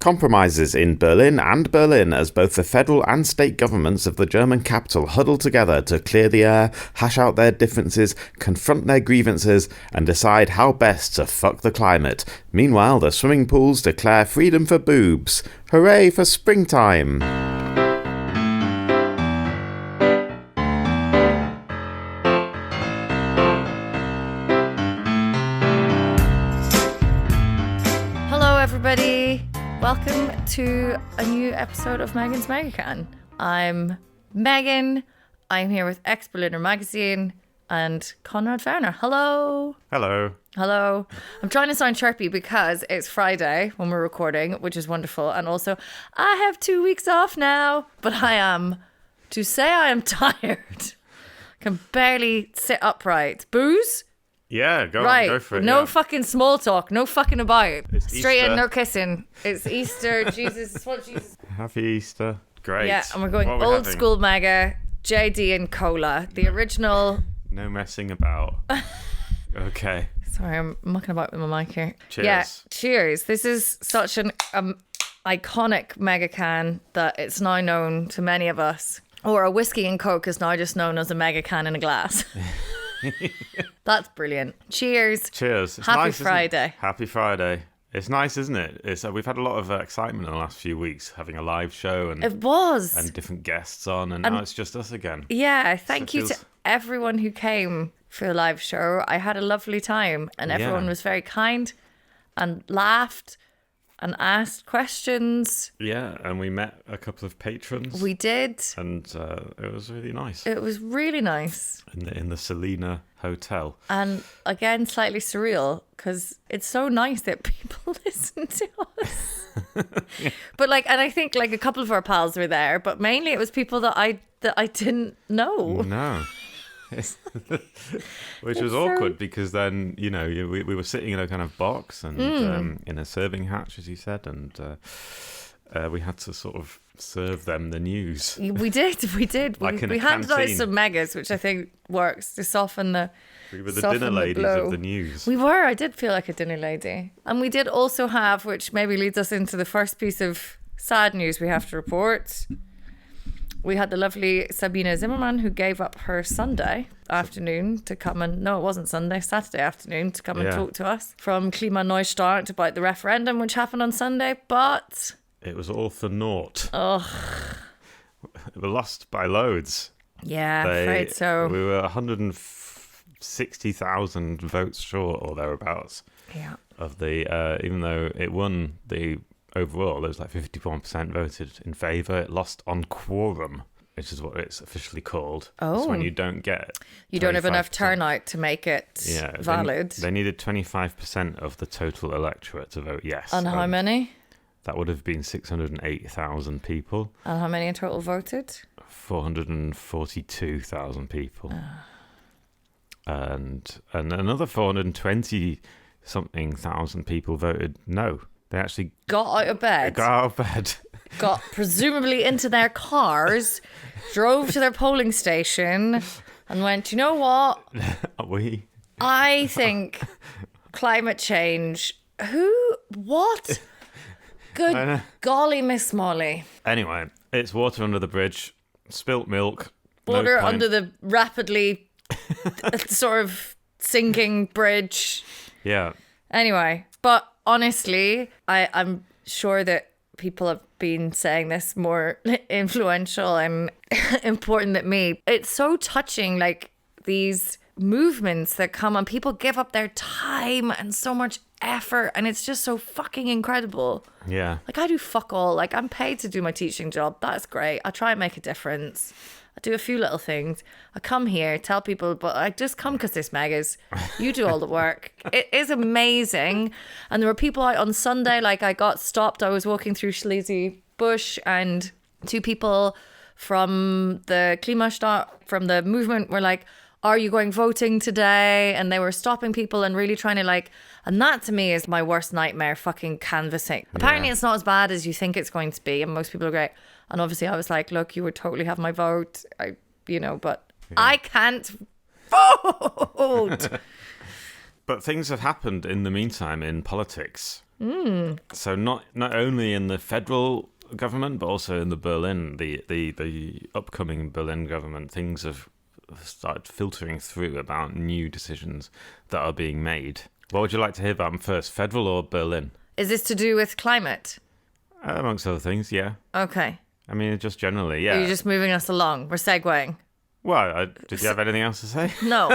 Compromises in Berlin and Berlin as both the federal and state governments of the German capital huddle together to clear the air, hash out their differences, confront their grievances, and decide how best to fuck the climate. Meanwhile, the swimming pools declare freedom for boobs. Hooray for springtime! Hello, everybody. Welcome to a new episode of Megan's Megacan. I'm Megan. I'm here with ex-Berliner magazine and Konrad Werner. Hello. Hello. Hello. I'm trying to sound chirpy because it's Friday when we're recording, which is wonderful. And also, I have 2 weeks off now, but I am tired. I can barely sit upright. Booze? Yeah, go for it. No fucking small talk. No fucking about. It's Straight Easter. in, no kissing. It's Easter. Jesus. It's what Jesus. Happy Easter. Great. Yeah, and we're going What are we old having? school mega, JD and cola. The original. No messing about. Okay. Sorry, I'm mucking about with my mic here. Cheers. Yeah, cheers. This is such an iconic mega can that it's now known to many of us. Or a whiskey and coke is now just known as a mega can in a glass. That's brilliant. Cheers. Cheers. It's Happy nice, isn't it? Friday. Happy Friday. It's nice, isn't it? It's we've had a lot of excitement in the last few weeks, having a live show and It was. different guests on, and now it's just us again. Yeah, thank it you to feels- everyone who came for the live show. I had a lovely time and everyone Yeah. was very kind and laughed and asked questions. Yeah, and we met a couple of patrons. We did. And it was really nice It was really nice. in the Selina Hotel. And again, slightly surreal because it's so nice that people listen to us. But and I think a couple of our pals were there, but mainly it was people that I didn't know. No. Which was awkward because then, we were sitting in a kind of box and in a serving hatch, as you said, and we had to sort of serve them the news. We did. Like in a we handed out canteen. some megas, which I think works to soften the. We were the soften dinner the ladies blow. of the news. We were. I did feel like a dinner lady, and we did also have, which maybe leads us into the first piece of sad news we have to report. We had the lovely Sabine Zimmermann who gave up her Sunday afternoon to come no, it wasn't Sunday, Saturday afternoon to come and Yeah. talk to us from Klima Neustart about the referendum which happened on Sunday, but It was all for naught. ugh, We lost by loads. yeah, afraid so. We were 160,000 votes short or thereabouts Yeah. of the, even though it won the overall, there was 51% voted in favour. It lost on quorum, which is what it's officially called. Oh. It's when you don't get You don't have enough 25%. turnout to make it Yeah, valid. They needed 25% of the total electorate to vote yes. And how many? That would have been 608,000 people. And how many in total voted? 442,000 people. And another 420 something thousand people voted no. They actually Got out of bed. got out of bed. Got presumably into their cars, drove to their polling station and went, you know what? We I think climate change. What? I know. Good golly, Miss Molly. Anyway, it's water under the bridge, spilt milk. no Water point. under the rapidly sort of sinking bridge. Yeah. Anyway, but honestly, I'm sure that people have been saying this more influential and important than me. It's so touching, these movements that come and people give up their time and so much effort, and it's just so fucking incredible. Yeah. I do fuck all. I'm paid to do my teaching job. That's great. I try and make a difference. I do a few little things. I come here, tell people, but I just come because there's megas. You do all the work. It is amazing. And there were people out on Sunday, I got stopped. I was walking through Schleswig Bush and two people from the Klimastadt, from the movement were like, are you going voting today? And they were stopping people and really trying to and that to me is my worst nightmare, fucking canvassing. Apparently it's not as bad as you think it's going to be and most people are great. And obviously I was like, look, you would totally have my vote. But I can't vote. But things have happened in the meantime in politics. So not only in the federal government, but also in the Berlin, the upcoming Berlin government, things have started filtering through about new decisions that are being made. What would you like to hear about first, federal or Berlin? Is this to do with climate? Amongst other things, yeah. Okay. I mean, just generally, yeah. Are you just moving us along? We're segueing. Well, did you have anything else to say? No.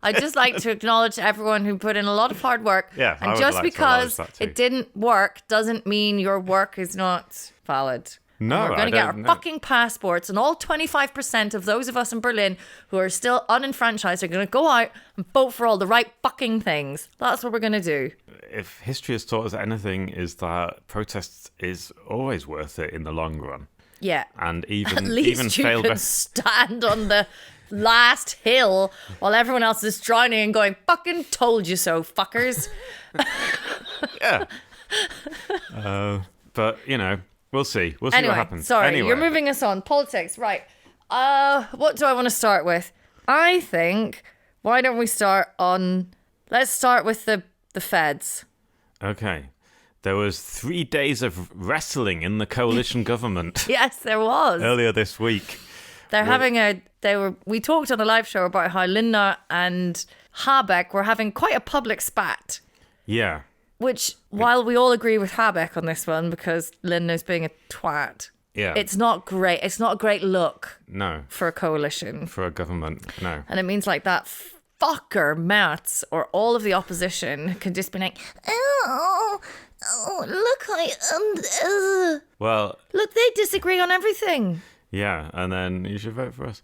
I'd just like to acknowledge everyone who put in a lot of hard work. Yeah, I and would just like to because acknowledge that too. it didn't work doesn't mean your work is not valid. No, and we're going to get our know. fucking passports, and all 25% of those of us in Berlin who are still unenfranchised are going to go out and vote for all the right fucking things. That's what we're going to do. If history has taught us anything, is that protest is always worth it in the long run. Yeah. And even At least even you failed can stand on the last hill while everyone else is drowning and going, fucking told you so, fuckers. Yeah. But, you know, we'll see. We'll see Anyway, what happens. Sorry, Anyway. you're moving us on. Politics, right. What do I want to start with? I think, why don't we let's start with the feds. Okay. There was 3 days of wrestling in the coalition government Yes, there was. earlier this week. We talked on a live show about how Lindner and Habeck were having quite a public spat. Yeah. Which, while we all agree with Habeck on this one because Lindner's being a twat, Yeah. it's not great. It's not a great look No. for a coalition. For a government. No. And it means like that fucker Merz or all of the opposition can just be like, oh, look, Well, look, they disagree on everything. yeah, and then you should vote for us.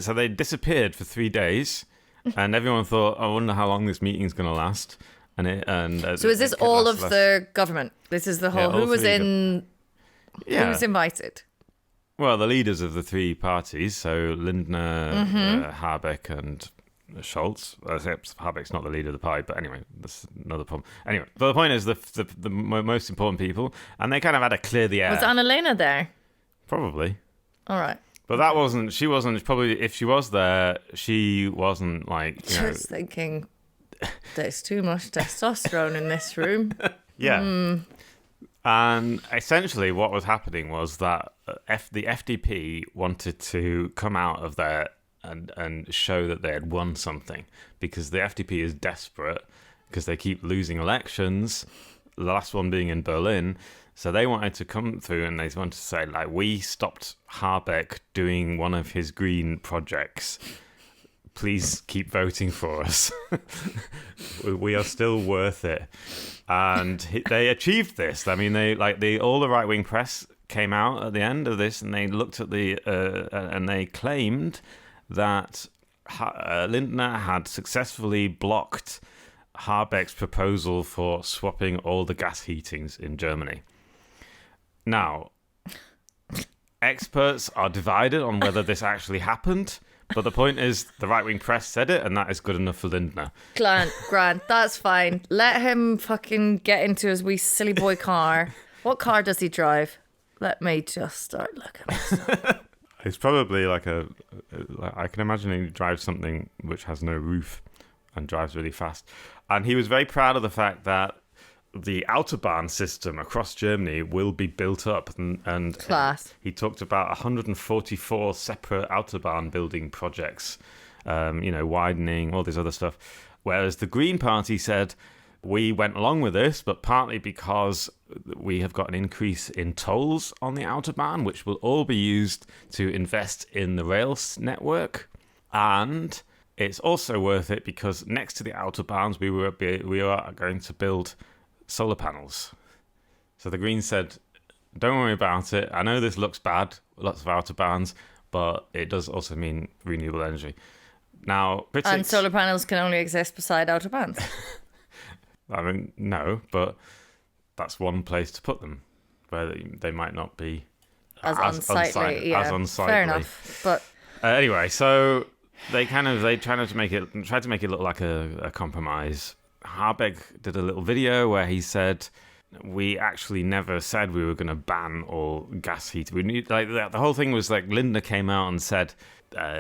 So they disappeared for 3 days, and everyone thought, I wonder how long this meeting's going to last. So is this all of the government? This is the whole. Yeah, all Who was three in? Yeah. Who was invited? Well, the leaders of the three parties, so Lindner, Habeck, and Scholz. Habeck's not the leader of the party, but anyway, that's another problem. Anyway, but the point is the most important people, and they kind of had to clear the air. Was Annalena there? Probably. All right. But she wasn't, probably, if she was there, she wasn't like, Just thinking, there's too much testosterone in this room. Yeah. And essentially what was happening was that the FDP wanted to come out of there and show that they had won something, because the FDP is desperate because they keep losing elections, the last one being in Berlin. So they wanted to come through and they wanted to say, like, we stopped Habeck doing one of his green projects. Please keep voting for us. We are still worth it. And they achieved this. I mean, all the right-wing press came out at the end of this, and they looked at and they claimed that Lindner had successfully blocked Habeck's proposal for swapping all the gas heatings in Germany. Now, experts are divided on whether this actually happened. But the point is, the right-wing press said it, and that is good enough for Lindner. Grant, that's fine. Let him fucking get into his wee silly boy car. What car does he drive? Let me just start looking. It's probably like I can imagine he drives something which has no roof and drives really fast. And he was very proud of the fact that the Autobahn system across Germany will be built up, and Class. He talked about 144 separate Autobahn building projects, widening, all this other stuff. Whereas the Green Party said, we went along with this, but partly because we have got an increase in tolls on the Autobahn, which will all be used to invest in the rail network. And it's also worth it because next to the Autobahns, we are going to build solar panels. So the Greens said, don't worry about it. I know this looks bad, lots of Autobahns, but it does also mean renewable energy. Now, critics... And solar panels can only exist beside Autobahns. I mean, no, but that's one place to put them, where they might not be as unsightly. As unsightly. Fair enough. But anyway, so they tried to make it look like a compromise. Habeck did a little video where he said, we actually never said we were going to ban all gas heat. The whole thing was like Lindner came out and said,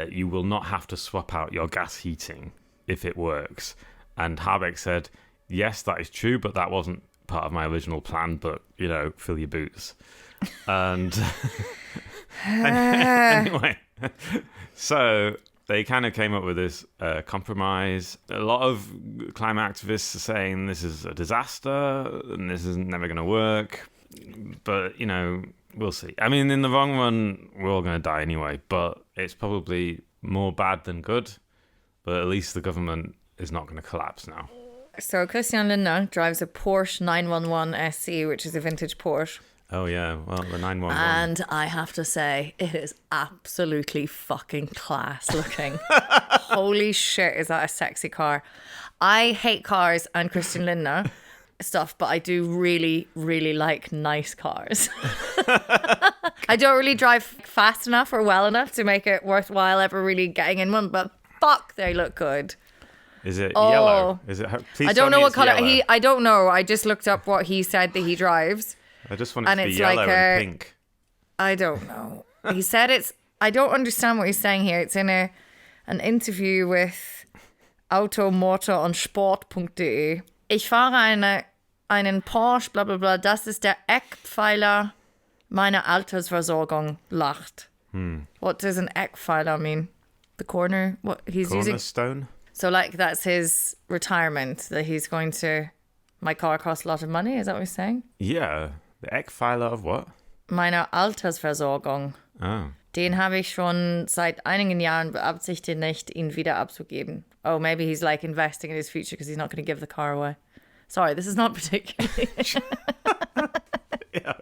you will not have to swap out your gas heating if it works. And Habeck said, yes, that is true, but that wasn't part of my original plan, but, fill your boots. And anyway, so they kind of came up with this compromise. A lot of climate activists are saying this is a disaster and this is never going to work. But, we'll see. I mean, in the long run, we're all going to die anyway, but it's probably more bad than good. But at least the government is not going to collapse now. So Christian Lindner drives a Porsche 911 SC, which is a vintage Porsche. Oh, yeah. Well, the 911. And I have to say, it is absolutely fucking class looking. Holy shit, is that a sexy car. I hate cars and Christian Lindner stuff, but I do really, really like nice cars. I don't really drive fast enough or well enough to make it worthwhile ever really getting in one, but fuck, they look good. Is it yellow? Is it? Please I don't know what color. Yellow. I don't know. I just looked up what he said that he drives. I just want it to be yellow and pink. I don't know. He said it's... I don't understand what he's saying here. It's in an interview with Automotor und Sport.de. Ich fahre einen Porsche, bla bla bla. Das ist der Eckpfeiler meiner Altersversorgung, lacht. What does an Eckpfeiler mean? The corner? What he's using? Cornerstone? So like that's his retirement, that he's going to... My car costs a lot of money, is that what he's saying? Yeah. The Eckpfeiler of what? Meiner Altersversorgung. Oh. Den habe ich schon seit einigen Jahren beabsichtigt, nicht, ihn wieder abzugeben. Oh, maybe he's like investing in his future because he's not going to give the car away. Sorry, this is not particularly... Yeah.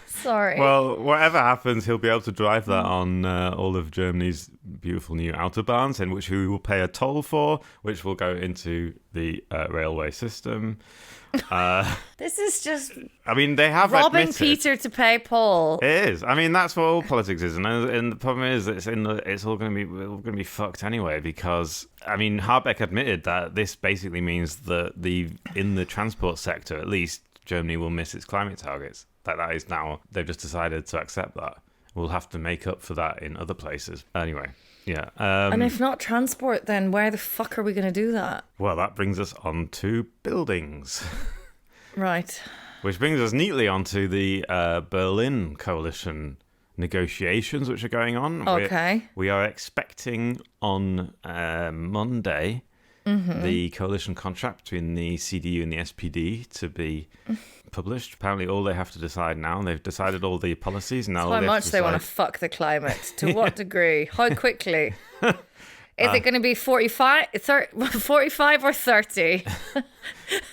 Sorry. Well, whatever happens, he'll be able to drive that on all of Germany's beautiful new autobahns, in which we will pay a toll for, which will go into the railway system. This is just... I mean, they have robbing admitted, Peter to pay Paul. It is. I mean, that's what all politics is, and the problem is it's all going to be fucked anyway. Because I mean, Habeck admitted that this basically means that in the transport sector, at least, Germany will miss its climate targets. That is now, they've just decided to accept that. We'll have to make up for that in other places. Anyway, yeah. And if not transport, then where the fuck are we going to do that? Well, that brings us on to buildings. Right. Which brings us neatly onto the Berlin coalition negotiations, which are going on. Okay. We are expecting on Monday the coalition contract between the CDU and the SPD to be published. Apparently, all they have to decide now, they've decided all the policies. Now how much they want to fuck the climate. To what degree? How quickly? Is it going to be 45 or 30?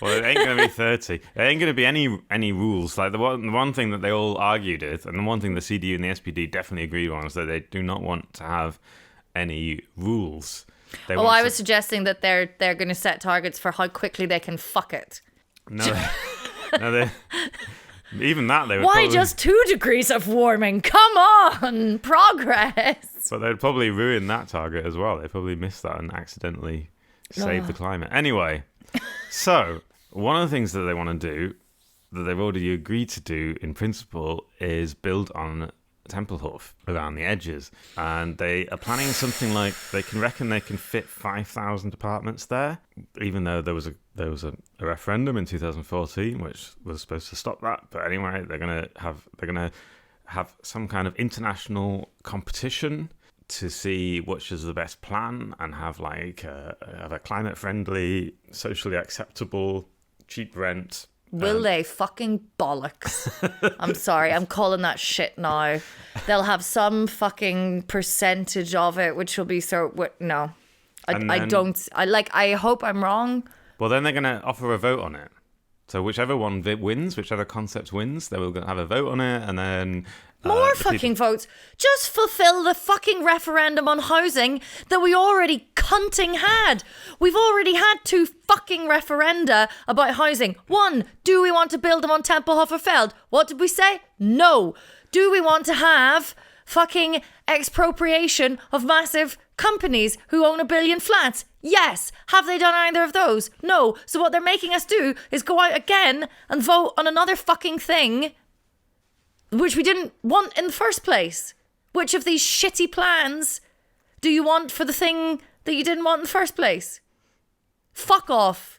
Well, it ain't going to be 30. There ain't going to be any rules. Like the one thing that they all argued with, and the one thing the CDU and the SPD definitely agreed on, is that they do not want to have any rules. I was suggesting that they're going to set targets for how quickly they can fuck it. No, even that they would. Why probably, just 2 degrees of warming? Come on, progress. But they'd probably ruin that target as well. They'd probably miss that and accidentally save the climate. Anyway, so one of the things that they want to do, that they've already agreed to do in principle, is build on Tempelhof around the edges, and they are planning something like they can fit 5,000 apartments there, even though there was a referendum in 2014 which was supposed to stop that. But anyway, they're gonna have some kind of international competition to see which is the best plan, and have a climate friendly, socially acceptable, cheap rent. Will they fucking bollocks? I'm sorry, I'm calling that shit now. They'll have some fucking percentage of it, which will be no. I hope I'm wrong. Well, then they're going to offer a vote on it. So whichever one wins, whichever concept wins, they will have a vote on it, and then... More fucking votes. Just fulfill the fucking referendum on housing that we already cunting had. We've already had 2 fucking referenda about housing. 1, do we want to build them on Tempelhofer Feld? What did we say? No. Do we want to have fucking expropriation of massive companies who own 1 billion flats? Yes. Have they done either of those? No. So what they're making us do is go out again and vote on another fucking thing which we didn't want in the first place. Which of these shitty plans do you want for the thing that you didn't want in the first place? Fuck off.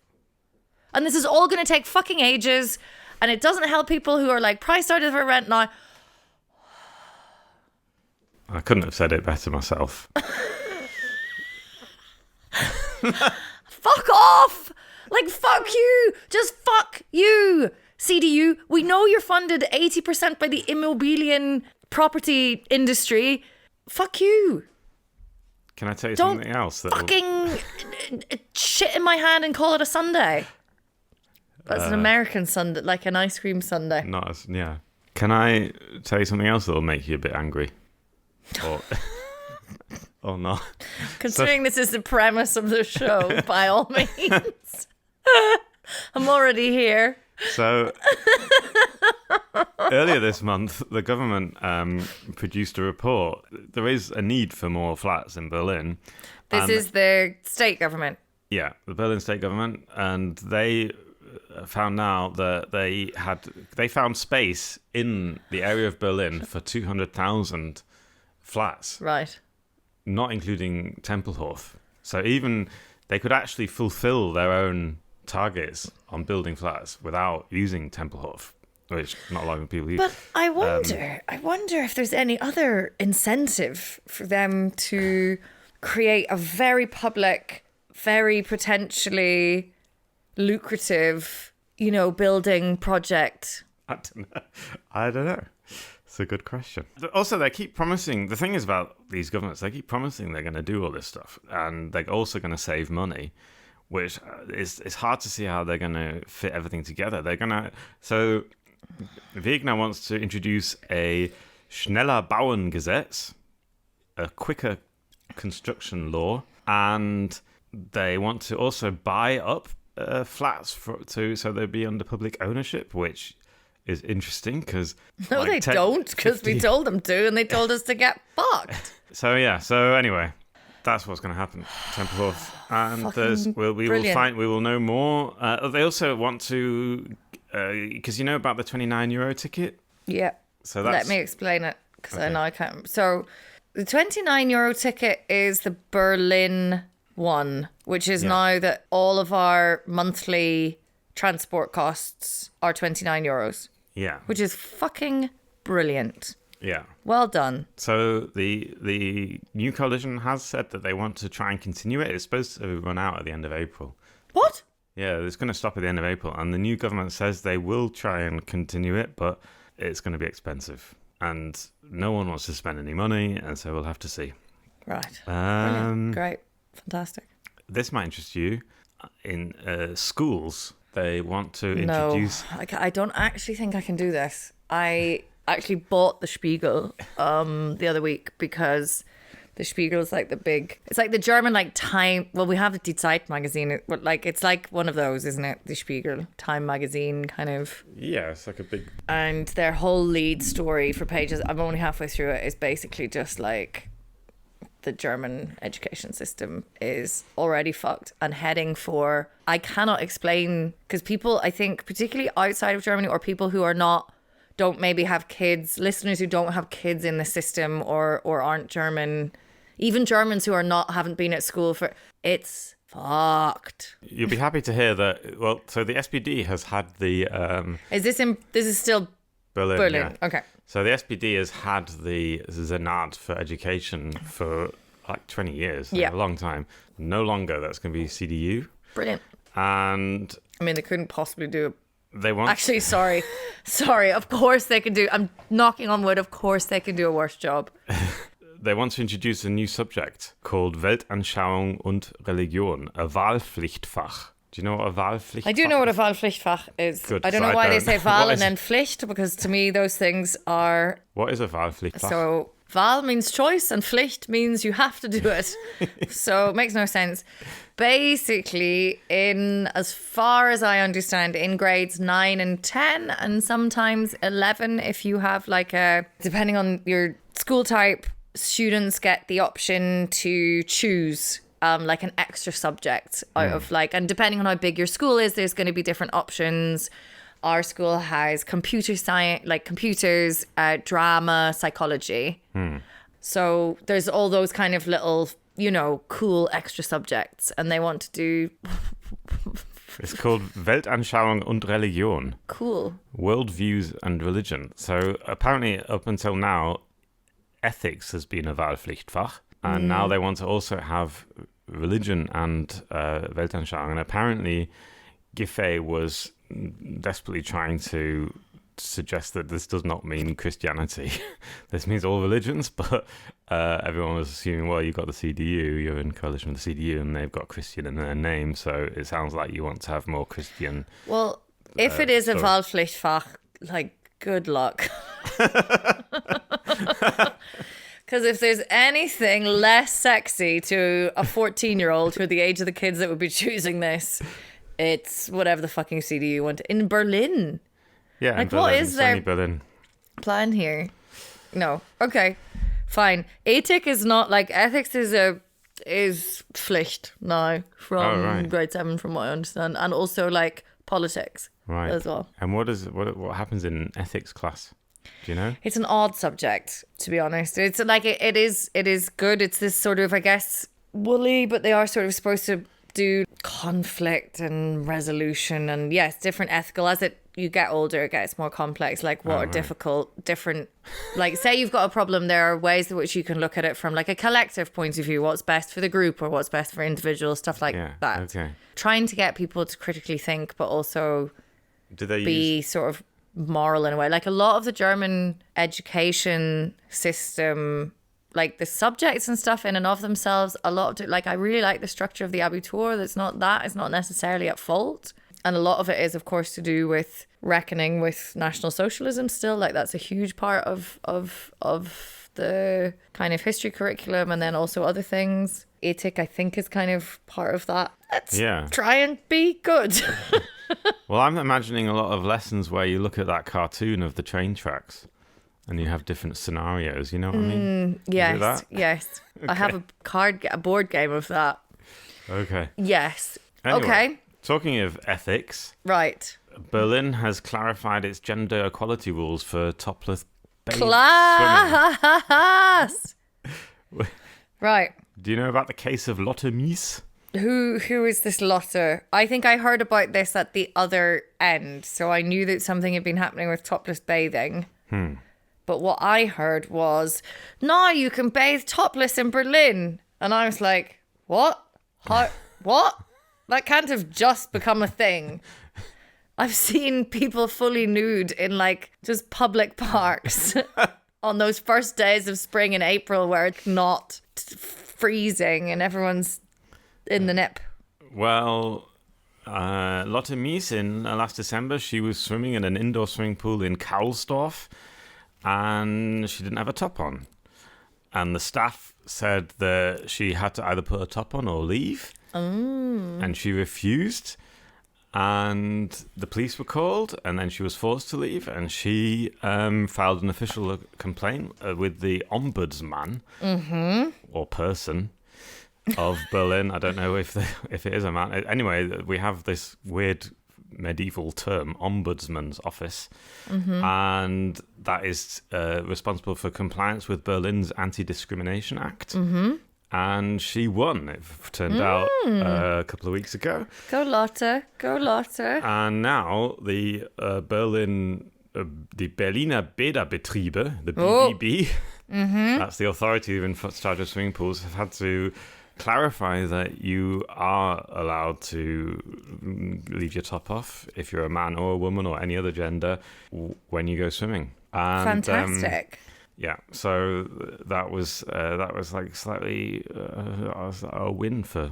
And this is all going to take fucking ages. And it doesn't help people who are like priced out of their rent now. I couldn't have said it better myself. Fuck off! Like, fuck you! Just fuck you! CDU, we know you're funded 80% by the immobilian property industry. Fuck you. Can I tell you Don't something else? fucking shit in my hand and call it a sundae. That's an American sundae, like an ice cream sundae. Not as, yeah. Can I tell you something else that'll make you a bit angry? Or, or not? Considering this is the premise of the show, by all means. I'm already here. So, earlier this month, the government produced a report. There is a need for more flats in Berlin. This is the state government. Yeah, the Berlin state government. And they found now that they found space in the area of Berlin for 200,000 flats. Right. Not including Tempelhof. So even they could actually fulfill their own targets on building flats without using Tempelhof, which not a lot of people use. But I wonder if there's any other incentive for them to create a very public, very potentially lucrative, building project. I don't know. It's a good question. Also, they keep promising, the thing is about these governments, they keep promising they're going to do all this stuff, and they're also going to save money, which it's hard to see how they're going to fit everything together. So Wegner wants to introduce a schneller Bauen Gesetz, a quicker construction law, and they want to also buy up flats so they'll be under public ownership, which is interesting because... No, they don't, because we told them to, and they told us to get fucked. So anyway, that's what's going to happen. Tempelhof, and we will know more. They also want to, because about the €29 ticket. Yeah. So let me explain it, because I know I can't. So the €29 ticket is the Berlin one, which is now that all of our monthly transport costs are €29. Yeah. Which is fucking brilliant. Yeah. Well done. So the new coalition has said that they want to try and continue it. It's supposed to run out at the end of April. What? Yeah, it's going to stop at the end of April. And the new government says they will try and continue it, but it's going to be expensive. And no one wants to spend any money, and so we'll have to see. Right. Brilliant. Great. Fantastic. This might interest you. In schools, they want to introduce... No, I don't actually think I can do this. I actually bought the Spiegel the other week because the Spiegel is like it's like the German Time. Well, we have the Die Zeit magazine, but it's like one of those, isn't it? The Spiegel, Time magazine kind of. Yeah, it's like a big... And their whole lead story for pages, I'm only halfway through it, is basically just the German education system is already fucked and heading for... I cannot explain, because people, I think, particularly outside of Germany, or people who don't maybe have kids, listeners who don't have kids in the system or aren't German, even Germans who haven't been at school for... It's fucked. You'll be happy to hear that, well, so the SPD has had the... This is still Berlin. Yeah. Okay. So the SPD has had the Senat for education for 20 years, a long time. No longer. That's going to be CDU. Brilliant. And I mean, they couldn't possibly do. They want. Actually, sorry. Of course they can do. I'm knocking on wood. Of course they can do a worse job. They want to introduce a new subject called Weltanschauung und Religion, a Wahlpflichtfach. Do you know what a Wahlpflichtfach is? I do know what a Wahlpflichtfach is. Good, I don't know why they say Wahl and then Pflicht, because to me those things are... What is a Wahlpflichtfach? So Wahl means choice and Pflicht means you have to do it. So it makes no sense. Basically, as far as I understand, in grades 9 and 10 and sometimes 11, if you have depending on your school type, students get the option to choose an extra subject out of and depending on how big your school is, there's going to be different options. Our school has computer science, computers, drama, psychology. So there's all those kind of little, cool extra subjects, and they want to do It's called Weltanschauung und Religion. Cool. Worldviews and Religion. So apparently up until now, ethics has been a Wahlpflichtfach. And now they want to also have religion and Weltanschauung. And apparently Giffey was desperately trying to suggest that this does not mean Christianity. This means all religions, but everyone was assuming, well, you've got the CDU, you're in coalition with the CDU, and they've got Christian in their name, so it sounds like you want to have more Christian. Well, if it is a Wahlpflichtfach, like, good luck. Because if there's anything less sexy to a 14-year-old who are the age of the kids that would be choosing this, it's whatever the fucking CDU want. In Berlin. Yeah, like, Berlin, what is their Berlin plan here? No. Okay. Fine. Ethic is not like ethics is Pflicht now from grade 7, from what I understand, and also like politics as well. And what happens in ethics class? Do you know? It's an odd subject, to be honest. It's like it is good. It's this sort of, I guess, woolly, but they are sort of supposed to do conflict and resolution, and yes, different ethical. As you get older, it gets more complex. Like what are different, like say you've got a problem, there are ways in which you can look at it from like a collective point of view, what's best for the group or what's best for individuals, stuff like that. Okay. Trying to get people to critically think, but also be sort of moral in a way. Like a lot of the German education system, like the subjects and stuff in and of themselves, a lot of like I really like the structure of the Abitur. It's not necessarily at fault, and a lot of it is of course to do with reckoning with National Socialism still. Like that's a huge part of the kind of history curriculum, and then also other things. Ethic, I think, is kind of part of that. Let's try and be good. Well, I'm imagining a lot of lessons where you look at that cartoon of the train tracks and you have different scenarios, you know what I mean? Yes. Okay. I have a board game of that. Okay. Yes. Anyway, okay. Talking of ethics. Right. Berlin has clarified its gender equality rules for topless swimming. Right. Do you know about the case of Lotte Mies? Who is this Lotte? I think I heard about this at the other end, so I knew that something had been happening with topless bathing. But what I heard was, now you can bathe topless in Berlin. And I was like, what? How? What? That can't have just become a thing. I've seen people fully nude in like just public parks on those first days of spring and April where it's not freezing and everyone's in the nip. Well, Lotte Mies last December, she was swimming in an indoor swimming pool in Kaulsdorf and she didn't have a top on. And the staff said that she had to either put a top on or leave. And she refused. And the police were called and then she was forced to leave. And she filed an official complaint with the ombudsman or person of Berlin. I don't know if it is a man. Anyway, we have this weird medieval term, ombudsman's office, and that is responsible for compliance with Berlin's Anti-Discrimination Act. And she won, it turned out, a couple of weeks ago. Go Lotte, go Lotte. And now the Berliner Bäderbetriebe, the BBB, that's the authority in charge of swimming pools, have had to clarify that you are allowed to leave your top off if you're a man or a woman or any other gender when you go swimming. And, fantastic. Yeah, so that was like slightly a win for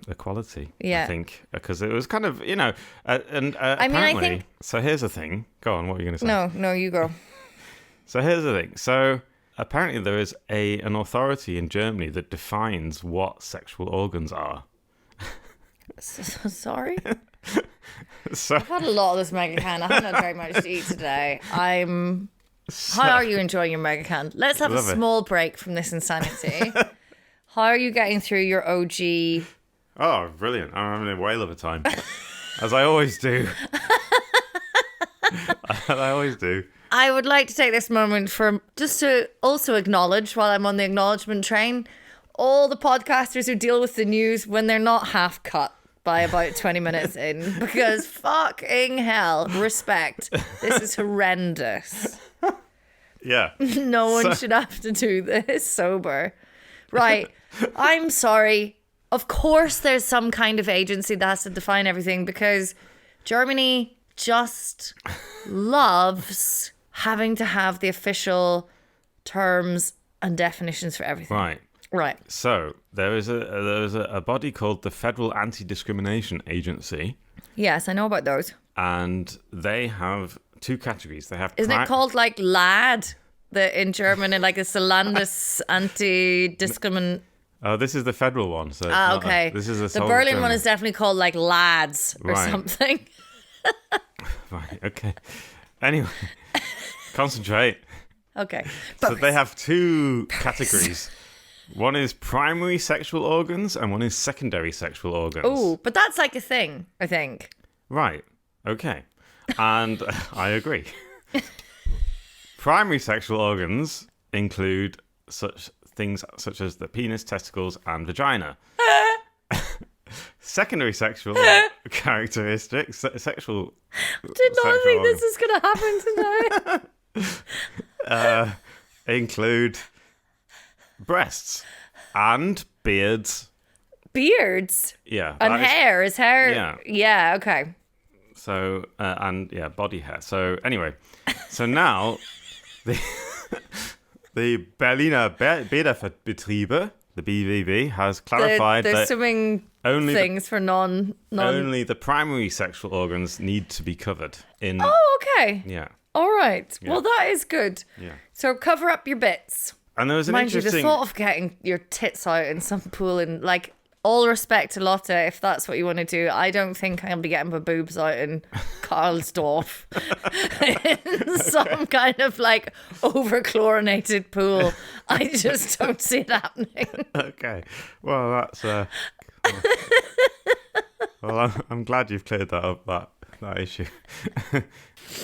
equality, I think, because it was kind of, and apparently, I think... So here's the thing. Go on, what were you going to say? No, you go. So here's the thing. So apparently there is an authority in Germany that defines what sexual organs are. Sorry? So, I've had a lot of this mega can. I haven't had very much to eat today. How are you enjoying your mega can? Let's have a small break from this insanity. How are you getting through your OG? Oh, brilliant. I'm having a whale of a time. As I always do. I would like to take this moment for just to also acknowledge, while I'm on the acknowledgement train, all the podcasters who deal with the news when they're not half cut. by about 20 minutes in because fucking hell, respect. This is horrendous. Yeah. No one should have to do this sober. Right. I'm sorry. Of course there's some kind of agency that has to define everything because Germany just loves having to have the official terms and definitions for everything. Right. So there is a body called the Federal Anti-Discrimination Agency. Yes, I know about those. And they have two categories. They have Isn't it called like LAD? In German, and like it's the Landes Anti-Discrimin. Oh, this is the federal one. So okay. This is the Berlin one is definitely called like LADS or something. Right. Okay. Anyway, concentrate. Okay. So they have two categories. One is primary sexual organs and one is secondary sexual organs. Oh, but that's like a thing, I think. Right. Okay. And I agree. Primary sexual organs include such things such as the penis, testicles, and vagina. Secondary Secondary sexual characteristics, sexual. Did not sexual think organs, this is going to happen today. include breasts and beards. Beards? Yeah. And hair. Is hair? Yeah. Yeah, okay. So, and yeah, body hair. So, anyway, so now the Berliner Bäderbetriebe, the BVB, has clarified the that swimming only things for non. only the primary sexual organs need to be covered in. Oh, okay. Yeah. All right. Yeah. Well, that is good. Yeah. So cover up your bits. And there was an Mind you, interesting. the thought of getting your tits out in some pool and like. All respect to Lotte, if that's what you want to do. I don't think I'll be getting my boobs out in Karlsdorf in some kind of like over-chlorinated pool. I just don't see it happening. Okay. Well, that's. Well, I'm glad you've cleared that up. That issue.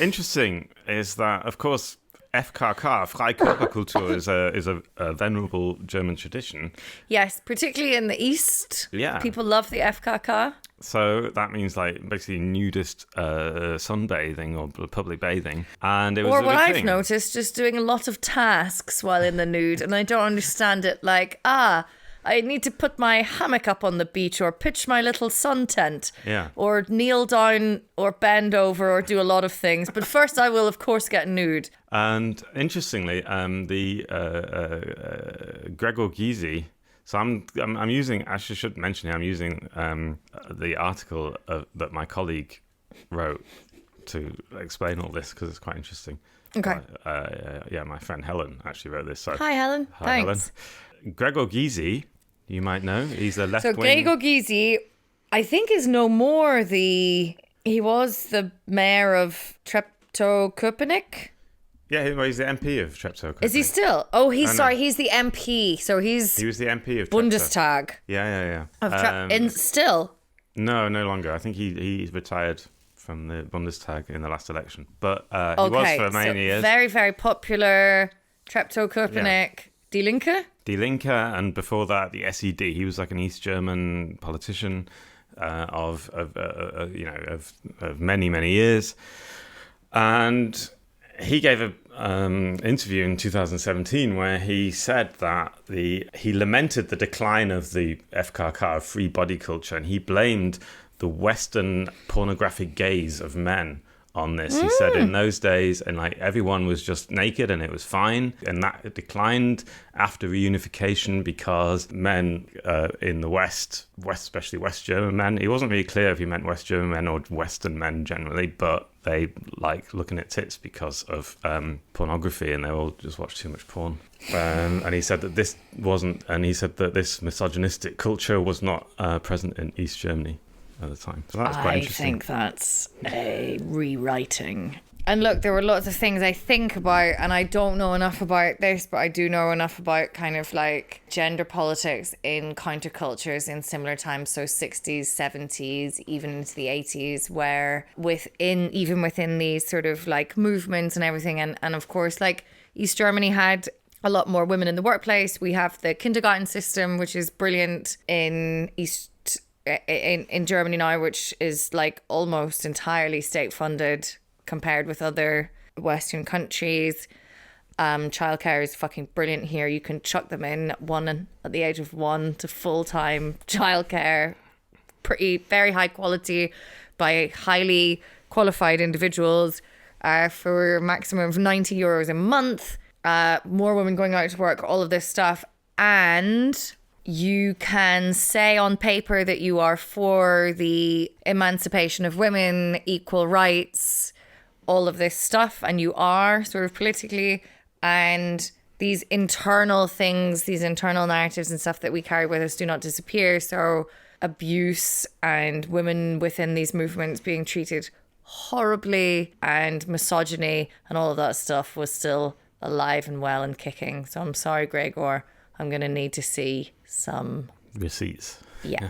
Interesting is that, of course, FKK, Freikörperkultur, is a venerable German tradition. Yes, particularly in the East. Yeah. People love the FKK. So that means like basically nudist sunbathing or public bathing. And it was Or a what big I've thing. noticed, just doing a lot of tasks while in the nude. And I don't understand it like, I need to put my hammock up on the beach or pitch my little sun tent. Yeah. Or kneel down or bend over or do a lot of things. But first I will, of course, get nude. And interestingly, the Gregor Gysi. So I'm using. I should mention here. I'm using the article that my colleague wrote to explain all this because it's quite interesting. Okay. Yeah, my friend Helen actually wrote this. So Hi, Helen. hi, Thanks. Helen. Gregor Gysi, you might know. He's a left-wing. So Gregor Gysi, I think, is no more he was the mayor of Treptow-Köpenick. Yeah, he's the MP of Treptow. Is he still? Oh, he's the MP. So He was the MP of Treptow. Bundestag. Yeah. Of still? No longer. I think he retired from the Bundestag in the last election. But he Okay, was for many years. Very, very popular. Treptow-Köpenick. Die Linke? Die Linke, and before that, the SED. He was like an East German politician of many years. And he gave an interview in 2017 where he said that he lamented the decline of the FKK, of free body culture, and he blamed the Western pornographic gaze of men on this. He said in those days, and like everyone was just naked and it was fine, and that declined after reunification because men in the West, especially West German men, he wasn't really clear if he meant West German men or Western men generally, but they like looking at tits because of pornography, and they all just watch too much porn. And he said that this misogynistic culture was not present in East Germany at the time. So that's quite interesting. I think that's a rewriting. And look, there were lots of things I think about, and I don't know enough about this, but I do know enough about kind of like gender politics in countercultures in similar times, so 60s, 70s, even into the 80s, where even within these sort of like movements and everything, and of course, like East Germany had a lot more women in the workplace. We have the kindergarten system, which is brilliant in East in Germany now, which is like almost entirely state funded compared with other Western countries. Childcare is fucking brilliant here. You can chuck them in at the age of 1 to full-time childcare, very high quality by highly qualified individuals for a maximum of €90 a month. More women going out to work, all of this stuff. And you can say on paper that you are for the emancipation of women, equal rights, all of this stuff. And you are sort of politically. And these internal things, these internal narratives and stuff that we carry with us do not disappear. So abuse and women within these movements being treated horribly and misogyny and all of that stuff was still alive and well and kicking. So I'm sorry, Gregor. I'm going to need to see some receipts. Yeah,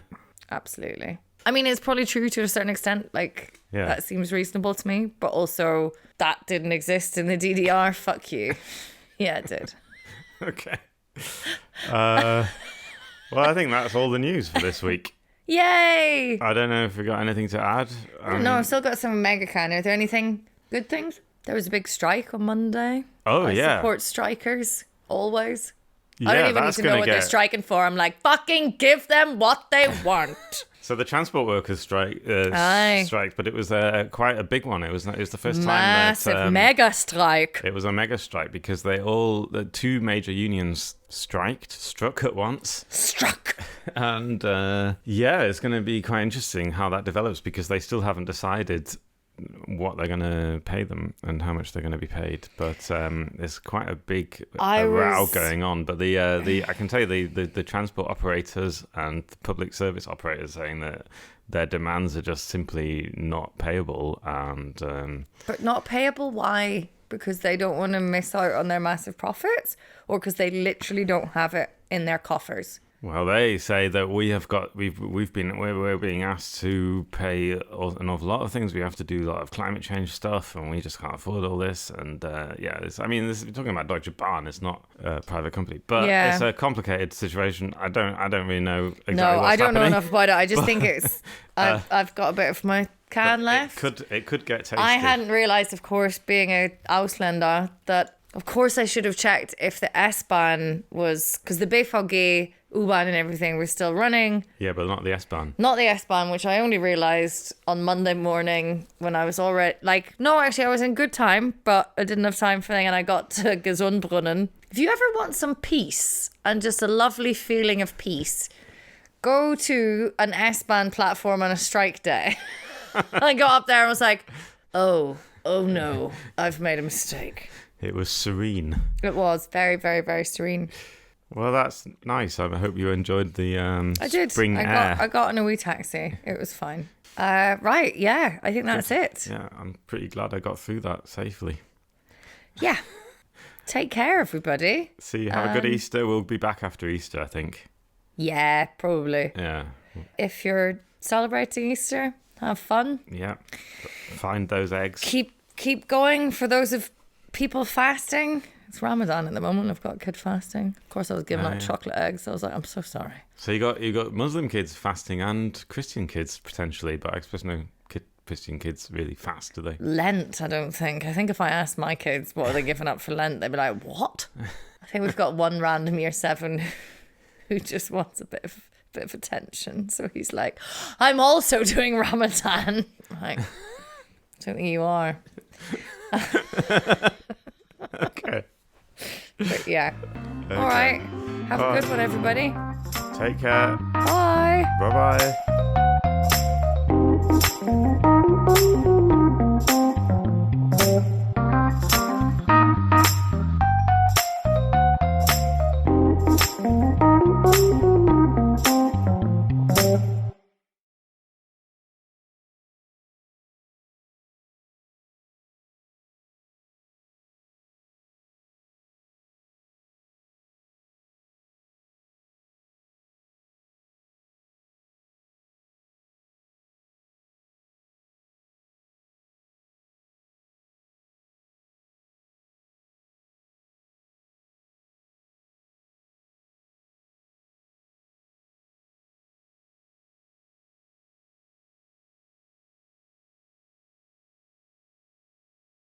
absolutely. I mean, it's probably true to a certain extent. Like, that seems reasonable to me. But also, that didn't exist in the DDR. Fuck you. Yeah, it did. Okay. Well, I think that's all the news for this week. Yay! I don't know if we got anything to add. No, I've still got some mega can. Are there anything good things? There was a big strike on Monday. Oh, I support strikers, always. Yeah, I don't even need to know what they're striking for. I'm like, fucking give them what they want. So the transport workers striked, but it was quite a big one. It was the first time massive mega strike. It was a mega strike because the two major unions struck at once. And it's going to be quite interesting how that develops because they still haven't decided what they're going to pay them and how much they're going to be paid, but there's quite a big row going on. But I can tell you the transport operators and the public service operators saying that their demands are just simply not payable. And but not payable, why? Because they don't want to miss out on their massive profits, or because they literally don't have it in their coffers? Well, they say that we're being asked to pay an awful lot of things. We have to do a lot of climate change stuff, and we just can't afford all this. And we're talking about Deutsche Bahn. It's not a private company, but it's a complicated situation. I don't really know exactly what's happening. No, I don't know enough about it. I just think it's. I've got a bit of my can left. It could get tasty. I hadn't realised, of course, being a Ausländer, that of course I should have checked if the S-Bahn was, because the BVG, U-Bahn and everything were still running. Yeah, but not the S-Bahn. Not the S-Bahn, which I only realised on Monday morning when I was already, I was in good time, but I didn't have time for anything, and I got to Gesundbrunnen. If you ever want some peace and just a lovely feeling of peace, go to an S-Bahn platform on a strike day. I got up there and was like, oh no, I've made a mistake. It was serene. It was very, very, very serene. Well, that's nice. I hope you enjoyed the I did. Spring air. I got in a wee taxi. It was fine. Right, yeah, I think that's it. Yeah, I'm pretty glad I got through that safely. Yeah. Take care, everybody. See, have a good Easter. We'll be back after Easter, I think. Yeah, probably. Yeah. If you're celebrating Easter, have fun. Yeah. Find those eggs. Keep going for those of people fasting. It's Ramadan at the moment. I've got a kid fasting. Of course, I was giving out chocolate eggs. I was like, I'm so sorry. So you got Muslim kids fasting and Christian kids potentially, but I suppose no Christian kids really fast, do they? Lent, I don't think. I think if I asked my kids what are they giving up for Lent, they'd be like, what? I think we've got one random year 7 who just wants a bit of attention. So he's like, I'm also doing Ramadan. I'm like, I don't think you are. Okay. But yeah. Okay. All right. Have a good one, everybody. Take care. Bye. Bye-bye.